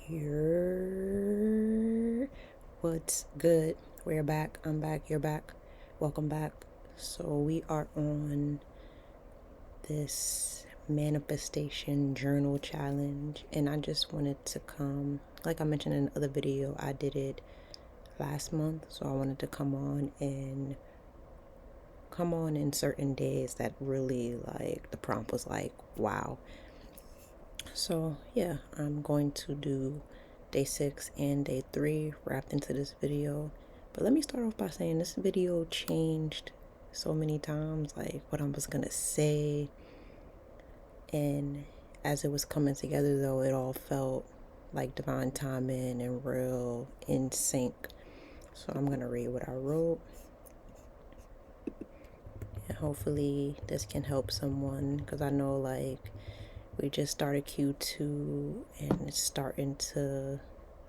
Here, what's good? We're back. I'm back. You're back. Welcome back. So, we are on this manifestation journal challenge, and I just wanted to come, like I mentioned in the other video, I did it last month. So, I wanted to come on in certain days that really, like, the prompt was like, wow. So yeah, I'm going to do day 6 and day 3 wrapped into this video. But let me start off by saying this video changed so many times, like what I was gonna say. And as it was coming together though, it all felt like divine timing and real in sync. So I'm gonna read what I wrote. And hopefully this can help someone, because I know like we just started Q2 and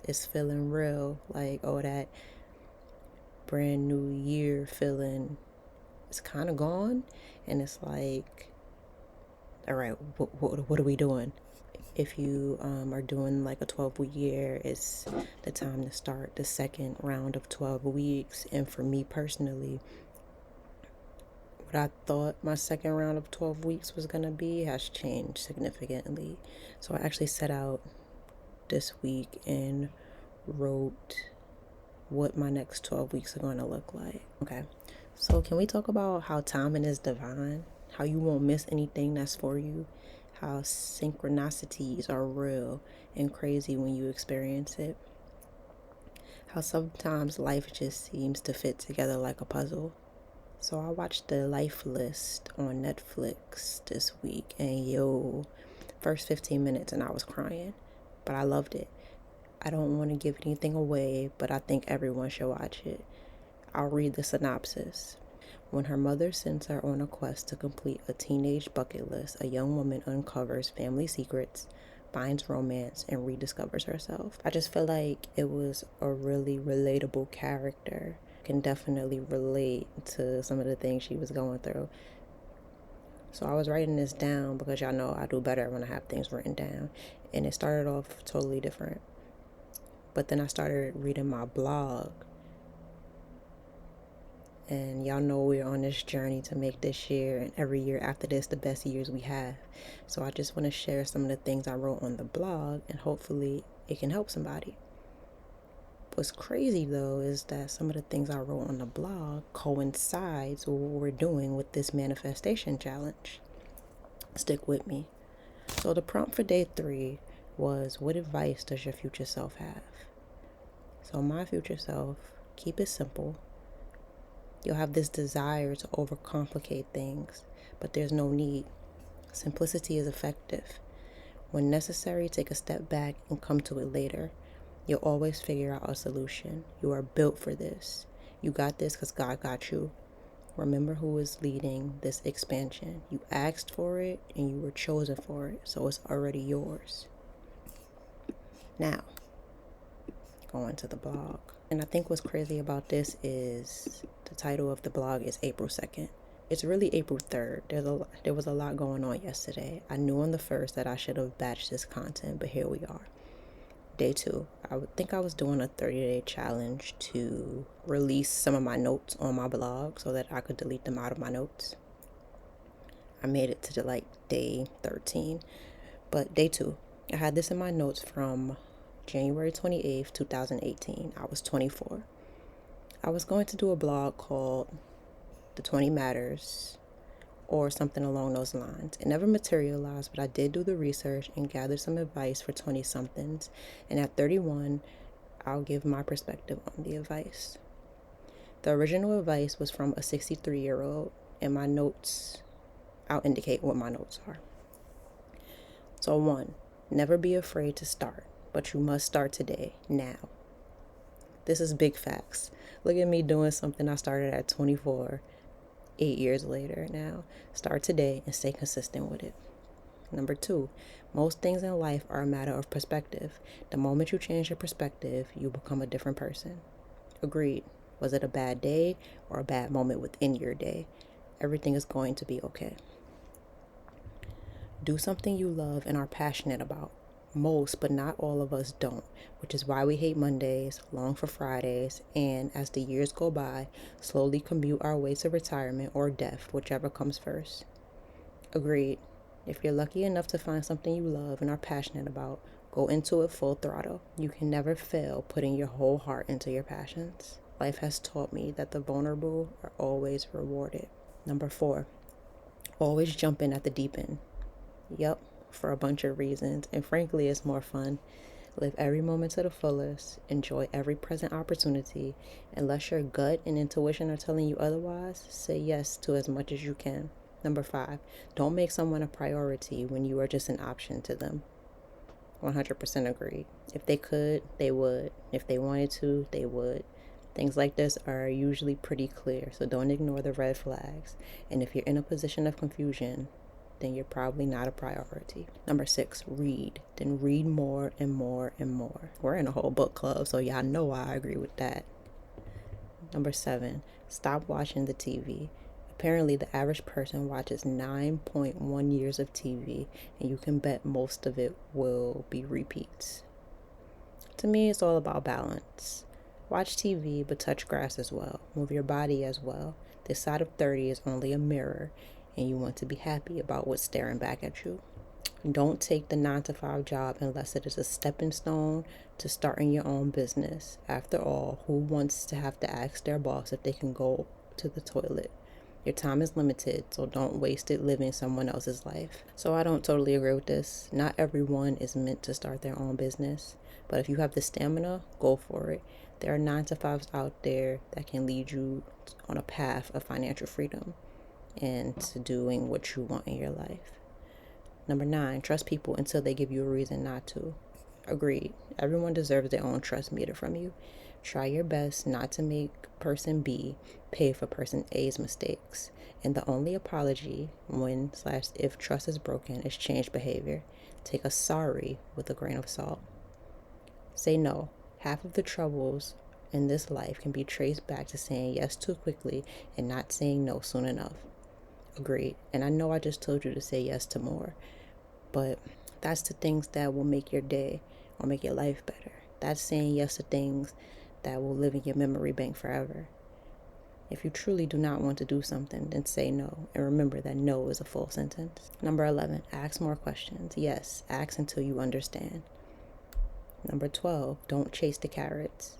it's feeling real. Like, oh, that brand new year feeling is kind of gone. And it's like, all right, what are we doing? If you are doing like a 12-week year, it's the time to start the second round of 12 weeks. And for me personally, what I thought my second round of 12 weeks was going to be has changed significantly. So I actually set out this week and wrote what my next 12 weeks are going to look like. Okay, so can we talk about how timing is divine? How you won't miss anything that's for you? How synchronicities are real and crazy when you experience it? How sometimes life just seems to fit together like a puzzle? So I watched the Life List on Netflix this week, and yo, first 15 minutes and I was crying, but I loved it. I don't want to give anything away, but I think everyone should watch it. I'll read the synopsis. When her mother sends her on a quest to complete a teenage bucket list, a young woman uncovers family secrets, finds romance, and rediscovers herself. I just feel like it was a really relatable character. Can definitely relate to some of the things she was going through. So I was writing this down because y'all know I do better when I have things written down. And it started off totally different. But then I started reading my blog. And y'all know we're on this journey to make this year and every year after this the best years we have. So I just want to share some of the things I wrote on the blog, and hopefully it can help somebody. What's crazy though is that some of the things I wrote on the blog coincides with what we're doing with this manifestation challenge. Stick with me. So the prompt for day 3 was, what advice does your future self have? So my future self, keep it simple. You'll have this desire to overcomplicate things, but there's no need. Simplicity is effective. When necessary, take a step back and come to it later. You'll always figure out a solution. You are built for this. You got this because God got you. Remember who is leading this expansion. You asked for it and you were chosen for it, so it's already yours. Now, going to the blog. And I think what's crazy about this is the title of the blog is April 2nd. It's really April 3rd. There was a lot going on yesterday. I knew on the 1st that I should have batched this content, but here we are. Day 2, I would think I was doing a 30-day challenge to release some of my notes on my blog so that I could delete them out of my notes. I made it to like day 13, but day 2, I had this in my notes from January 28th, 2018. I was 24. I was going to do a blog called The 20 Matters or something along those lines. It never materialized, but I did do the research and gather some advice for 20-somethings. And at 31, I'll give my perspective on the advice. The original advice was from a 63-year-old, and my notes, I'll indicate what my notes are. So 1, never be afraid to start, but you must start today, now. This is big facts. Look at me doing something I started at 24. 8 years later now. Start today and stay consistent with it. Number 2, most things in life are a matter of perspective. The moment you change your perspective, you become a different person. Agreed. Was it a bad day or a bad moment within your day? Everything is going to be okay. Do something you love and are passionate about. Most, but not all of us don't, which is why we hate Mondays, long for Fridays, and as the years go by, slowly commute our way to retirement or death, whichever comes first. Agreed. If you're lucky enough to find something you love and are passionate about, go into it full throttle. You can never fail putting your whole heart into your passions. Life has taught me that the vulnerable are always rewarded. Number 4, always jump in at the deep end. Yup, for a bunch of reasons, and frankly, it's more fun. Live every moment to the fullest, enjoy every present opportunity. Unless your gut and intuition are telling you otherwise, say yes to as much as you can. Number 5, don't make someone a priority when you are just an option to them. 100% agreed. If they could, they would. If they wanted to, they would. Things like this are usually pretty clear, so don't ignore the red flags. And if you're in a position of confusion, then you're probably not a priority. Number 6, read. Then read more and more and more. We're in a whole book club, so y'all know I agree with that. Number 7, stop watching the TV. Apparently, the average person watches 9.1 years of TV, and you can bet most of it will be repeats. To me, it's all about balance. Watch TV, but touch grass as well. Move your body as well. This side of 30 is only a mirror, and you want to be happy about what's staring back at you. Don't take the 9 to 5 job unless it is a stepping stone to starting your own business. After all, who wants to have to ask their boss if they can go to the toilet? Your time is limited, so don't waste it living someone else's life. So I don't totally agree with this. Not everyone is meant to start their own business, but if you have the stamina, go for it. There are 9 to 5s out there that can lead you on a path of financial freedom and to doing what you want in your life. Number 9, trust people until they give you a reason not to. Agreed. Everyone deserves their own trust meter from you. Try your best not to make person B pay for person A's mistakes. And the only apology when/if trust is broken is changed behavior. Take a sorry with a grain of salt. Say no. Half of the troubles in this life can be traced back to saying yes too quickly and not saying no soon enough. Agreed. And I know I just told you to say yes to more, but that's the things that will make your day or make your life better. That's saying yes to things that will live in your memory bank forever. If you truly do not want to do something, then say no. And remember that no is a full sentence. Number 11, ask more questions. Yes, ask until you understand. Number 12, don't chase the carrots.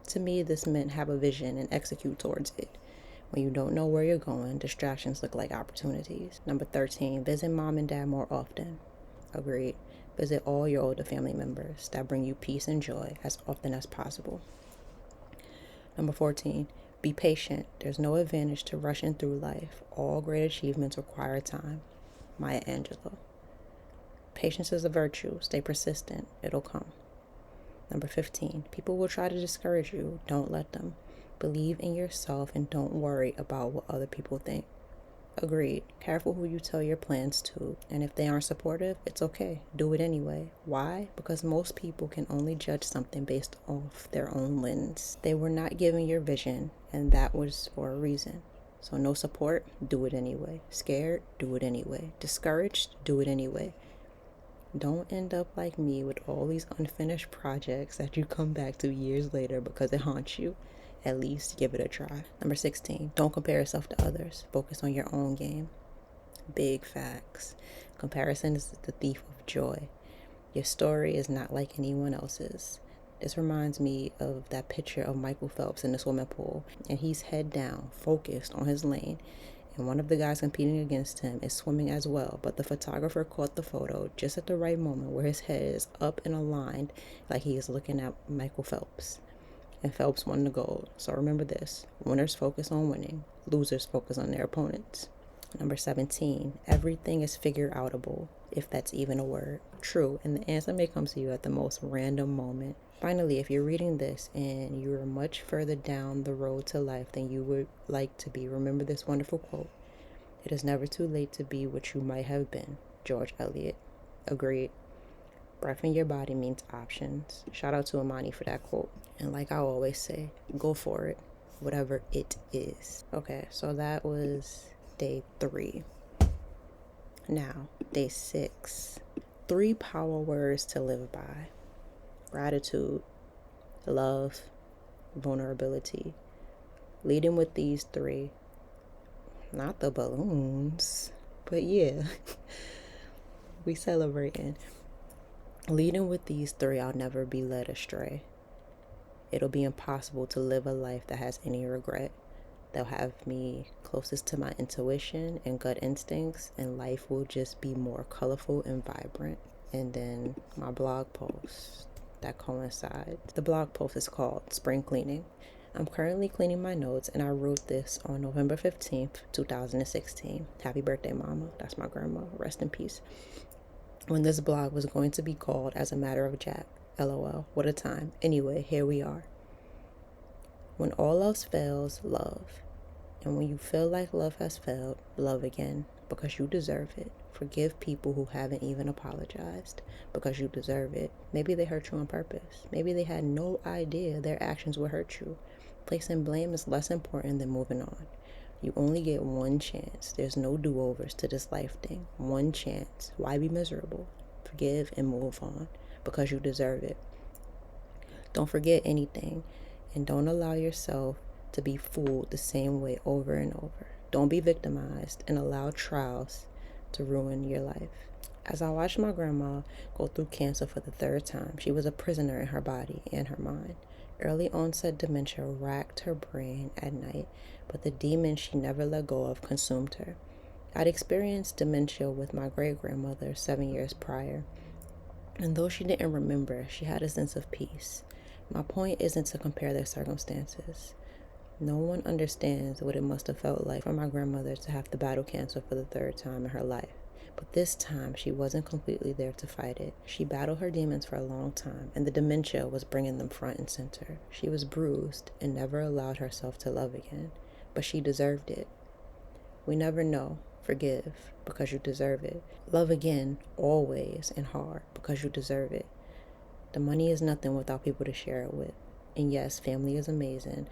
To me, this meant have a vision and execute towards it. When you don't know where you're going, distractions look like opportunities. Number 13, visit mom and dad more often. Agreed. Visit all your older family members that bring you peace and joy as often as possible. Number 14, be patient. There's no advantage to rushing through life. All great achievements require time. Maya Angelou. Patience is a virtue. Stay persistent. It'll come. Number 15, people will try to discourage you. Don't let them. Believe in yourself and don't worry about what other people think. Agreed. Careful who you tell your plans to, and if they aren't supportive, it's okay. Do it anyway. Why? Because most people can only judge something based off their own lens. They were not given your vision, and that was for a reason. So no support, do it anyway. Scared, do it anyway. Discouraged, do it anyway. Don't end up like me with all these unfinished projects that you come back to years later because it haunts you. At least give it a try. Number 16, don't compare yourself to others. Focus on your own game. Big facts. Comparison is the thief of joy. Your story is not like anyone else's. This reminds me of that picture of Michael Phelps in the swimming pool, and he's head down, focused on his lane. And one of the guys competing against him is swimming as well, but the photographer caught the photo just at the right moment where his head is up and aligned like he is looking at Michael Phelps. And Phelps won the gold. So remember this, winners focus on winning, losers focus on their opponents. Number 17, everything is figure-outable, if that's even a word. True, and the answer may come to you at the most random moment. Finally, if you're reading this and you're much further down the road to life than you would like to be, remember this wonderful quote. It is never too late to be what you might have been. George Eliot. Agreed. Breath in your body means options. Shout out to Imani for that quote. And like I always say, go for it, whatever it is. Okay, so that was day 3. Now, day 6. 3 power words to live by: gratitude, love, vulnerability. Leading with these 3, not the balloons, but yeah, we celebrating. Leading with these 3, I'll never be led astray. It'll be impossible to live a life that has any regret. They'll have me closest to my intuition and gut instincts, and life will just be more colorful and vibrant. And then my blog post that coincides. The blog post is called Spring Cleaning. I'm currently cleaning my notes, and I wrote this on November 15th, 2016. Happy birthday, Mama. That's my grandma. Rest in peace. When this blog was going to be called As a Matter of Jack. LOL. What a time. Anyway, here we are. When all else fails, love. And when you feel like love has failed, love again, because you deserve it. Forgive people who haven't even apologized, because you deserve it. Maybe they hurt you on purpose. Maybe they had no idea their actions would hurt you. Placing blame is less important than moving on. You only get one chance. There's no do-overs to this life thing. One chance. Why be miserable? Forgive and move on, because you deserve it. Don't forget anything, and don't allow yourself to be fooled the same way over and over. Don't be victimized and allow trials to ruin your life. As I watched my grandma go through cancer for the 3rd time, she was a prisoner in her body and her mind. Early onset dementia racked her brain at night, but the demon she never let go of consumed her. I'd experienced dementia with my great-grandmother 7 years prior, and though she didn't remember, she had a sense of peace. My point isn't to compare their circumstances. No one understands what it must have felt like for my grandmother to have to battle cancer for the 3rd time in her life. But this time, she wasn't completely there to fight it. She battled her demons for a long time, and the dementia was bringing them front and center. She was bruised and never allowed herself to love again, but she deserved it. We never know. Forgive, because you deserve it. Love again, always and hard, because you deserve it. The money is nothing without people to share it with. And yes, family is amazing,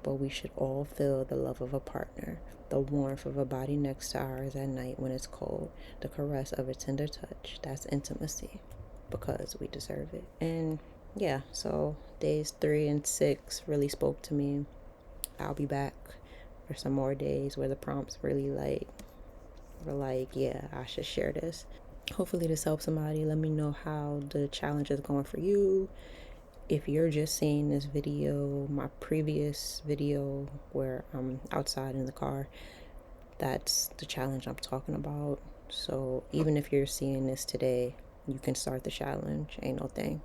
but we should all feel the love of a partner, the warmth of a body next to ours at night when it's cold, the caress of a tender touch. That's intimacy, because we deserve it. And yeah, so days 3 and 6 really spoke to me. I'll be back for some more days where the prompts really were like, yeah, I should share this. Hopefully this helps somebody. Let me know how the challenge is going for you. If you're just seeing this video, my previous video where I'm outside in the car, that's the challenge I'm talking about. So even if you're seeing this today, you can start the challenge. Ain't no thing.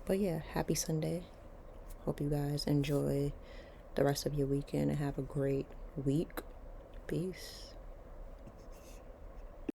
But yeah, happy Sunday. Hope you guys enjoy the rest of your weekend and have a great week. Peace.